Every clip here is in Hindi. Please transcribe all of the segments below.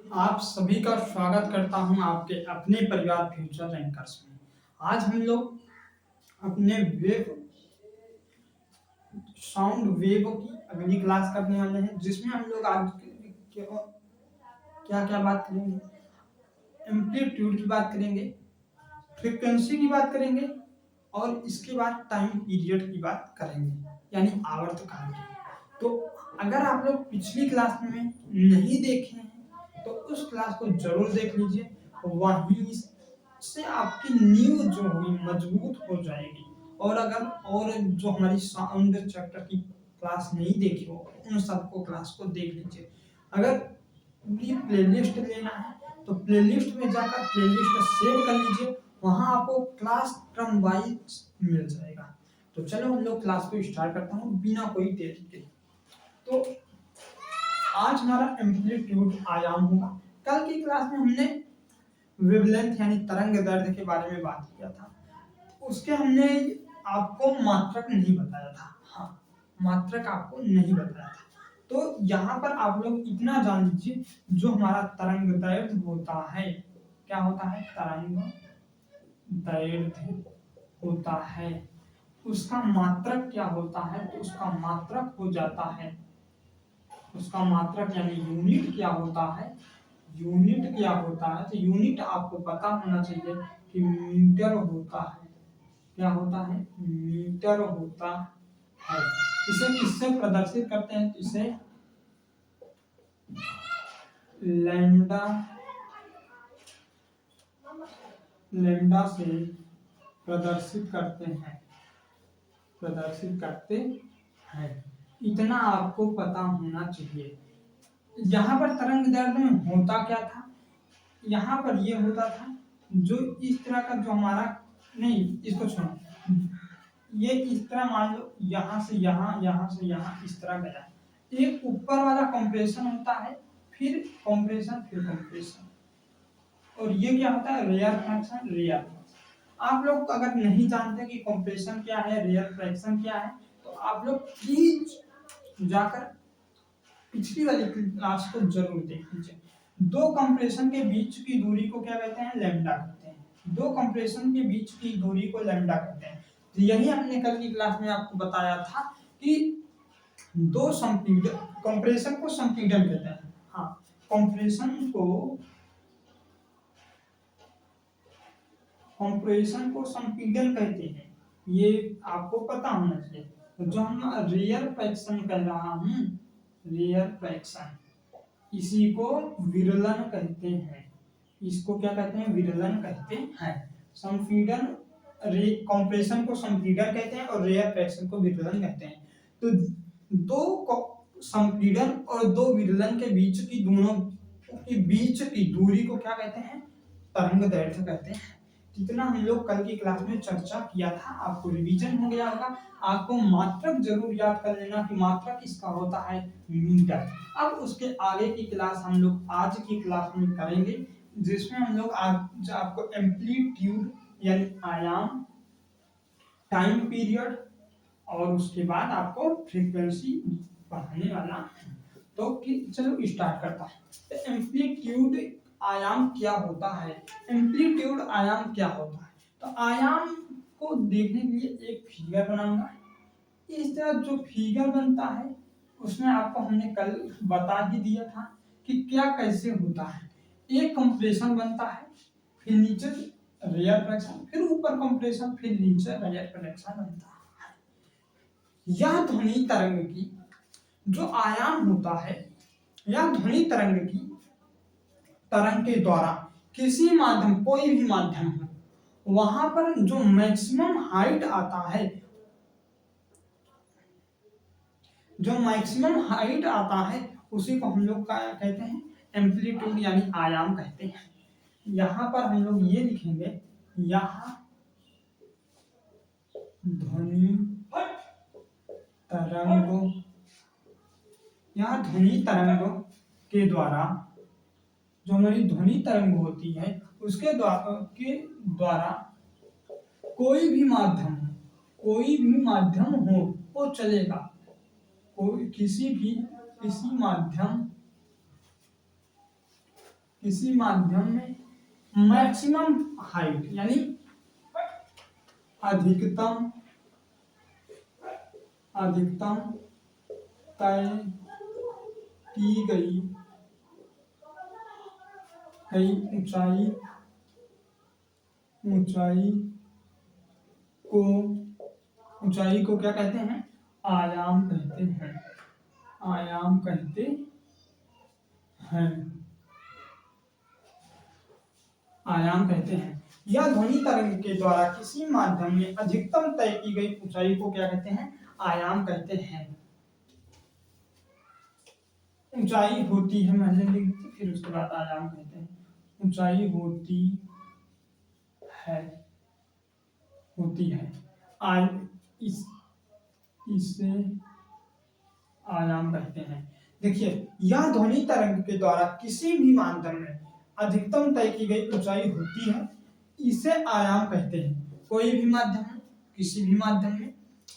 आप सभी का स्वागत करता हूं आपके अपने परिवार फ्यूचर रैंकर्स में। आज हम लोग अपने वेब साउंड वेव की अगली क्लास करने वाले हैं, जिसमें हम लोग आज क्या क्या बात करेंगे। एम्पलीट्यूड की बात करेंगे, फ्रीक्वेंसी की बात करेंगे और इसके बाद टाइम पीरियड की बात करेंगे, यानी आवर्तकाल की। तो अगर आप लोग पिछली क्लास में नहीं देखे हैं तो उस क्लास को जरूर देख लीजिए, वहीं से आपकी नींव जो होगी मजबूत हो जाएगी। और अगर और जो हमारी साउंड चैप्टर की क्लास नहीं देखी हो उन सबको क्लास को देख लीजिए। अगर पूरी प्लेलिस्ट लेना है तो प्लेलिस्ट में जाकर प्लेलिस्ट सेव कर लीजिए, वहां आपको क्लास क्रम वाइज मिल जाएगा। तो चलो हम लोग क्लास को स्टार्ट करता हूँ बिना कोई देरी के। तो आज हमारा एम्पलीट्यूड आयाम होगा। कल की क्लास में हमने वेवलेंथ यानी तरंग दैर्ध्य के बारे में बात किया था। उसके हमने आपको मात्रक नहीं बताया था। हाँ, मात्रक आपको नहीं बताया था। तो यहाँ पर आप लोग इतना जान लीजिए, जो हमारा तरंग दैर्ध्य होता है, क्या होता है, तरंग दैर्ध्य होता है, उसका मात्रक क्या होता है, तो उसका मात्रक हो जाता है, उसका मात्रक यानी यूनिट क्या होता है, यूनिट क्या होता है, तो यूनिट आपको पता होना चाहिए कि मीटर होता है। क्या होता है, मीटर होता है। इसे किससे प्रदर्शित करते हैं, तो इसे लैम्डा लैम्डा से प्रदर्शित करते हैं, प्रदर्शित करते हैं। इतना आपको पता होना चाहिए। यहाँ पर तरंग दैर्ध्य में होता क्या था, यहाँ पर ये होता था जो इस तरह का, जो हमारा नहीं, इसको छोड़ो, ये इस तरह मान लो, यहाँ से यहाँ, यहाँ से यहाँ, इस तरह गया। एक ऊपर वाला कंप्रेशन होता है, फिर कंप्रेशन, फिर कंप्रेशन, और ये क्या होता है, रेयर फ्रैक्शन, रेयर फ्रैक्शन। आप लोग अगर नहीं जानते कि कंप्रेशन क्या है, रेयर फ्रैक्शन क्या है, तो आप लोग प्लीज जाकर पिछली वाली क्लास को जरूर देख लीजिए। दो कंप्रेशन के बीच की दूरी को क्या कहते हैं, लैम्डा कहते हैं। दो कंप्रेशन के बीच की दूरी को लैम्डा कहते हैं। तो यही हमने कल की क्लास में आपको बताया था कि दो संपीड़न, कंप्रेशन को संपीड़न कहते हैं। हाँ, कंप्रेशन को संपीड़न कहते हैं, ये आपको पता होना चाहिए। तो जो हम रेयर फ्रैक्शन कह रहा हूं, रेयर फ्रैक्शन, इसी को विरलन कहते हैं। इसको क्या कहते हैं, विरलन कहते हैं। संपीड़न, कंप्रेशन को संपीड़न कहते हैं और रेयर फ्रैक्शन को विरलन कहते हैं। तो दो संपीड़न और दो विरलन के बीच की, दोनों के बीच की दूरी को क्या कहते हैं, तरंग दैर्ध्य कहते हैं। जितना हम लोग कल की क्लास में चर्चा किया था, आपको रिवीजन हो गया होगा। आपको मात्रक जरूर याद कर लेना कि मात्रक इसका होता है मीटर। अब उसके आगे की क्लास हम लोग आज की क्लास में करेंगे, जिसमें हम लोग आज आपको एम्पलीट्यूड यानी आयाम, टाइम पीरियड और उसके बाद आपको फ्रीक्वेंसी पढ़ाने वाला। तो चलो स्टार्ट करता है। तो एम्पलीट्यूड आयाम क्या होता है, एम्पलीट्यूड आयाम क्या होता है, तो आयाम को देखने के लिए एक फिगर बनाऊंगा। इस तरह जो फिगर बनता है उसमें आपको हमने कल बता ही दिया था कि क्या कैसे होता है। एक कंप्रेशन बनता है, फिर नीचे रेयर फ्रैक्शन, फिर ऊपर कंप्रेशन, फिर नीचे रेयर फ्रैक्शन बनता है। यह ध्वनि तरंग की जो आयाम होता है, या ध्वनि तरंग की तरंग के द्वारा किसी माध्यम, कोई भी माध्यम हो, वहां पर जो मैक्सिमम हाइट आता है, जो मैक्सिमम हाइट आता है, उसी को हम लोग क्या कहते हैं, एम्पलीट्यूड यानी आयाम कहते हैं। यहां पर हम लोग ये लिखेंगे, यहां ध्वनि तरंगों, यहां ध्वनि तरंगों के द्वारा, जो हमारी ध्वनि तरंग होती है उसके द्वारा कोई भी माध्यम, कोई भी माध्यम हो वो चलेगा, कोई किसी माध्यम किसी माध्यम में मैक्सिमम हाइट यानी अधिकतम तय की गई ऊंचाई को क्या कहते हैं? आयाम कहते हैं। आयाम कहते हैं। आयाम कहते हैं। यह ध्वनि तरंग के द्वारा किसी माध्यम में अधिकतम तय की गई ऊंचाई को क्या कहते हैं? आयाम कहते हैं। ऊंचाई होती है, मैंने लिख दी, फिर उसके बाद आयाम कहते हैं। ऊंचाई होती है इसे आयाम कहते हैं। देखिए, यह ध्वनि तरंग के द्वारा किसी भी माध्यम में अधिकतम तय की गई ऊंचाई होती है, इसे आयाम कहते हैं। कोई भी माध्यम में, किसी भी माध्यम में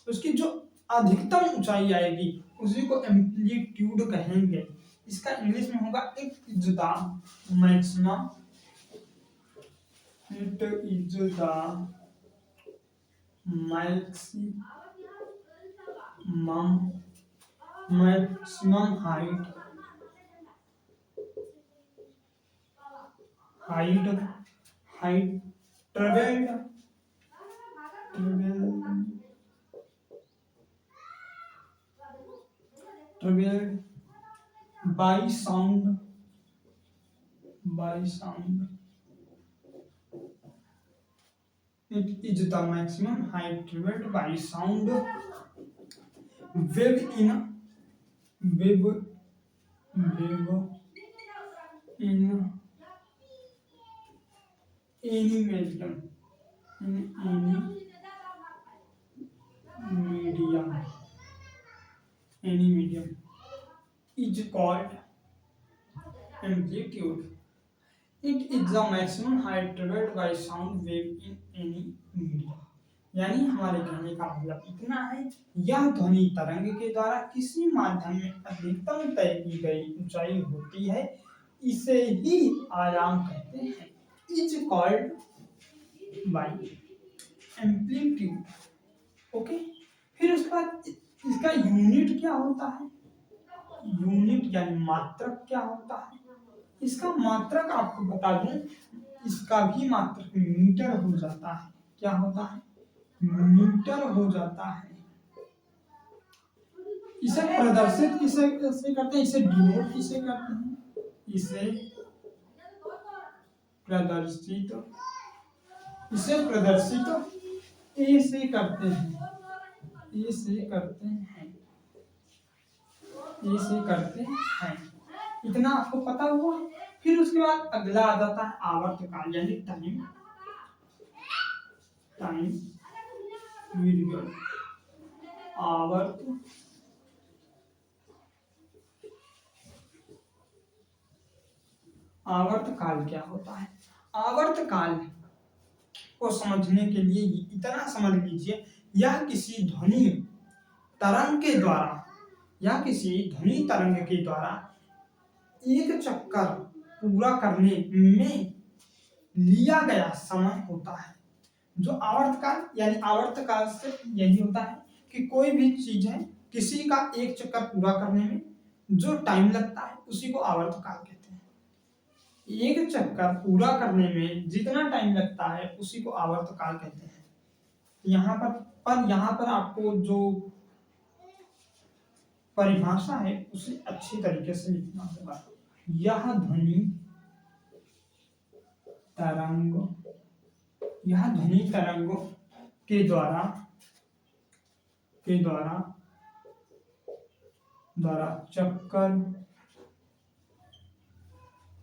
उसकी जो अधिकतम ऊंचाई आएगी उसी को एम्पलीट्यूड कहेंगे। इसका इंग्लिश में होगा it is the maximum height traveled by sound it is the maximum height traveled by sound wave in any medium is called amplitude. It is the maximum height traveled by sound wave in any medium. यानी हमारे कहने का मतलब इतना है, यह ध्वनि तरंग के द्वारा किसी माध्यम में अधिकतम तय की गई ऊंचाई होती है, इसे ही आयाम कहते हैं। Is called by amplitude. Okay, फिर उसके बाद इसका यूनिट क्या होता है? यूनिट यानी मात्रक क्या होता है? इसका मात्रक आपको बता दूं, इसका भी मात्रक मीटर हो जाता है। क्या होता है? मीटर हो जाता है। इसे प्रदर्शित किसे करते हैं? इसे डिनोट किसे करते हैं? इसे प्रदर्शित ए से करते हैं। ए से करते हैं। इतना आपको पता हुआ। फिर उसके बाद अगला आ जाता है आवर्तकाल यानी टाइम पीरियड। आवर्तकाल क्या होता है? आवर्तकाल को समझने के लिए इतना समझ लीजिए, यह किसी ध्वनि तरंग के द्वारा एक चक्कर पूरा करने में लिया गया समय होता है। जो आवर्तकाल यानी आवर्तकाल से यही होता है कि कोई भी चीज है, किसी का एक चक्कर पूरा करने में जो टाइम लगता है उसी को आवर्तकाल कहते हैं। एक चक्कर पूरा करने में जितना टाइम लगता है उसी को आवर्तकाल कहते हैं। यहाँ पर आपको जो परिभाषा है उसे अच्छी तरीके से लिखना होगा। यह ध्वनि तरंगों के द्वारा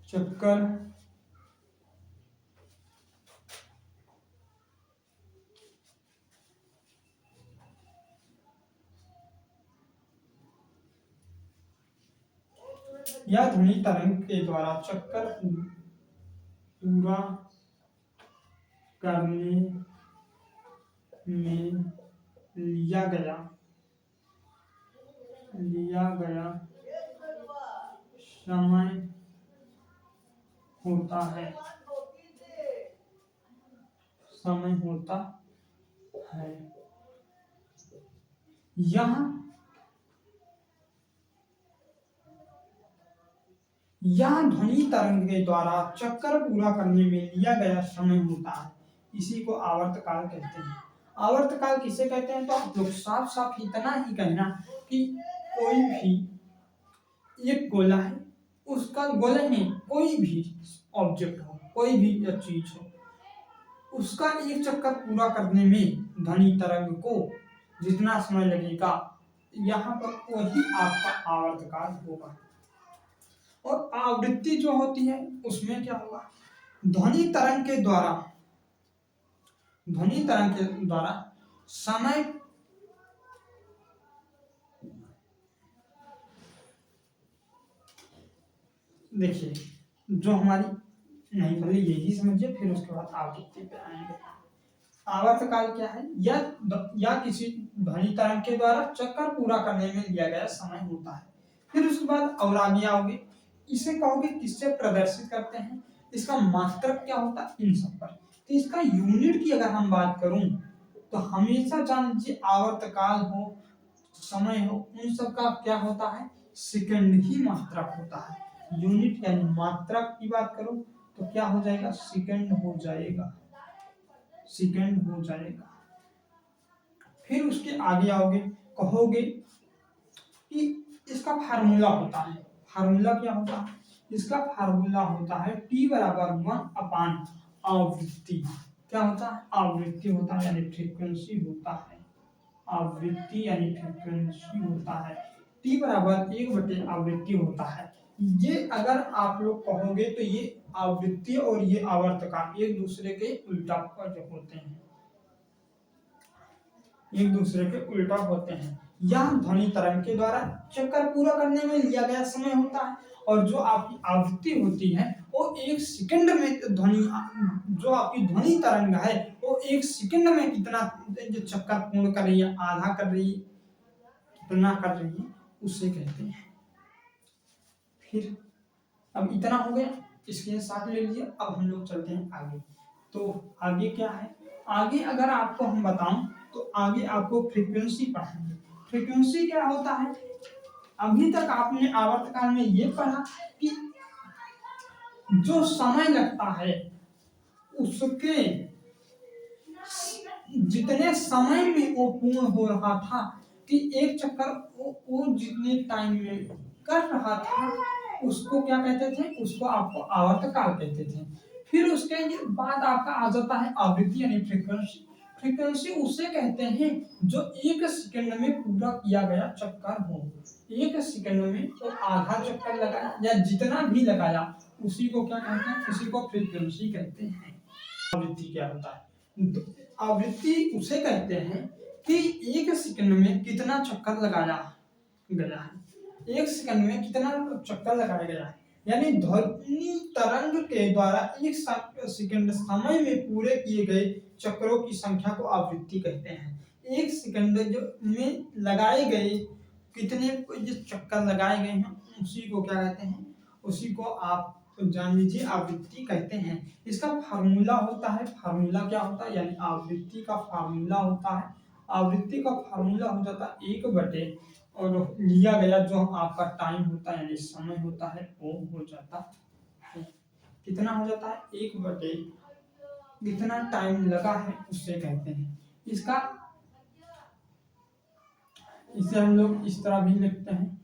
चक्कर या ध्वनि तरंग के द्वारा चक्कर पूरा करने में लिया गया समय होता है, समय होता है। यह ध्वनि तरंग के द्वारा चक्कर पूरा करने में लिया गया समय होता है, इसी को आवर्तकाल कहते हैं। आवर्तकाल किसे कहते हैं, तो आप लोग साफ साफ इतना ही कहना कि कोई भी एक गोला है, उसका गोले में कोई भी ऑब्जेक्ट हो, कोई भी चीज हो, उसका एक चक्कर पूरा करने में ध्वनि तरंग को जितना समय लगेगा, यहाँ पर वही आपका आवर्तकाल होगा। और आवृत्ति जो होती है उसमें क्या होगा, ध्वनि तरंग के द्वारा समय देखिए, जो हमारी नहीं, पहले यही समझिए फिर उसके बाद आवृत्ति पे आएंगे। आवर्तकाल क्या है, या किसी ध्वनि तरंग के द्वारा चक्कर पूरा करने में लिया गया समय होता है। फिर उसके बाद और आगे आओगे, इसे कहोगे किससे प्रदर्शित करते हैं, इसका मात्रक क्या होता है, इन सब पर। तो इसका यूनिट की अगर हम बात करूं तो हमेशा जान लीजिए आवर्तकाल हो, समय हो, उन सब का क्या होता है, सेकंड ही मात्रक होता है। यूनिट यानी मात्रक की बात करो तो क्या हो जाएगा, सेकंड हो जाएगा, सेकंड हो जाएगा। फिर उसके आगे आओगे, कहोगे कि इसका फार्मूला होता है। फार्मूला क्या होता है, इसका फार्मूला होता है T बराबर 1/, आवृत्ति। क्या होता है, आवृत्ति होता है, यानी फ्रीक्वेंसी होता है। आवृत्ति यानी फ्रीक्वेंसी होता है, T बराबर 1 आवृत्ति होता है। ये अगर आप लोग कहोगे तो ये आवृत्ति और ये आवर्तकाल एक दूसरे के उल्टा होते हैं, एक दूसरे के उल्टा होते हैं। यह ध्वनि तरंग के द्वारा चक्कर पूरा करने में लिया गया समय होता है, और जो आपकी आवृत्ति होती है वो 1 सेकंड में जो आपकी ध्वनि तरंग है वो 1 सेकंड में कितना जो चक्कर पूर्ण कर रही है, आधा कर रही है, कितना कर रही है, उसे कहते हैं। फिर अब इतना हो गया, इसके साथ ले लीजिए। अब हम लोग चलते हैं आगे। तो आगे क्या है, आगे अगर आपको हम बताऊं तो आगे आपको फ्रीक्वेंसी पढ़ाएंगे। फ्रीक्वेंसी क्या होता है, अभी तक आपने आवर्तकाल में ये पढ़ा कि जो समय लगता है उसके जितने समय में वो पूर्ण हो रहा था, कि एक चक्कर वो जितने टाइम में कर रहा था उसको क्या कहते थे, उसको आपको आवर्तकाल कहते थे। फिर उसके बाद आपका आ जाता है आवृत्ति यानी फ्रीक्वेंसी। फ्रीक्वेंसी उसे कहते हैं जो 1 सेकंड में पूरा किया गया चक्कर हो। 1 सेकंड में तो आधा चक्कर लगाया या जितना भी लगाया उसी को क्या कहते हैं, उसी को फ्रीक्वेंसी कहते हैं। आवृत्ति क्या होता है, आवृत्ति उसे कहते हैं कि 1 सेकंड में कितना चक्कर लगाया गया है, 1 सेकंड में कितना चक्कर लगाया गया है, यानी ध्वनि तरंग के द्वारा 1 सेकंड समय में पूरे किए गए चक्रों की संख्या को आवृत्ति कहते हैं। 1 सेकंड जो में लगाए गए कितने जो चक्कर लगाए गए हैं उसी को क्या कहते हैं, उसी को आप जान लीजिए आवृत्ति कहते हैं। इसका फार्मूला होता है, फार्मूला क्या होता है, यानी आवृत्ति का फार्मूला होता है। आवृत्ति का फार्मूला हो जाता है 1 और लिया गया जो आपका टाइम होता है यानी समय होता है वो हो जाता है, कितना हो जाता है, 1 कितना टाइम लगा है उससे कहते हैं। इसे हम लोग इस तरह भी लिखते हैं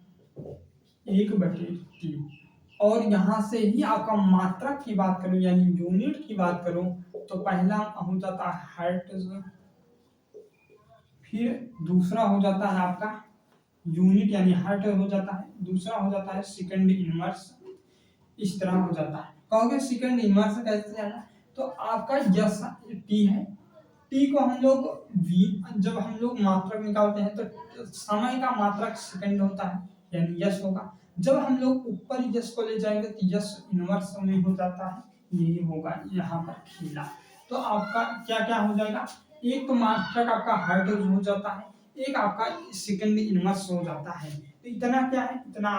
1/T। और यहाँ से ही आपका मात्रक की बात करूं यानी यूनिट की बात करूं तो पहला हो जाता है हर्ट्ज, फिर दूसरा हो जाता है आपका यूनिट यानी हर्ट हो जाता है, दूसरा हो जाता है सेकंड इनवर्स, इस तरह हो जाता है। कहोगे सेकंड इनवर्स कैसे आना, तो आपका यस टी है, टी को हम लोग वी, जब हम लोग मात्रक निकालते हैं तो समय का मात्रक सेकंड होता है यानी यस होगा। जब हम लोग ऊपर यस को ले जाएंगे तो यस इनवर्स में हो जाता है, यही होगा यहाँ पर खीला। तो आपका क्या क्या हो जाएगा, एक तो मात्रक आपका हर्ट हो जाता है, एक आपका सेकंड इनवर्स हो जाता है। तो इतना क्या है, इतना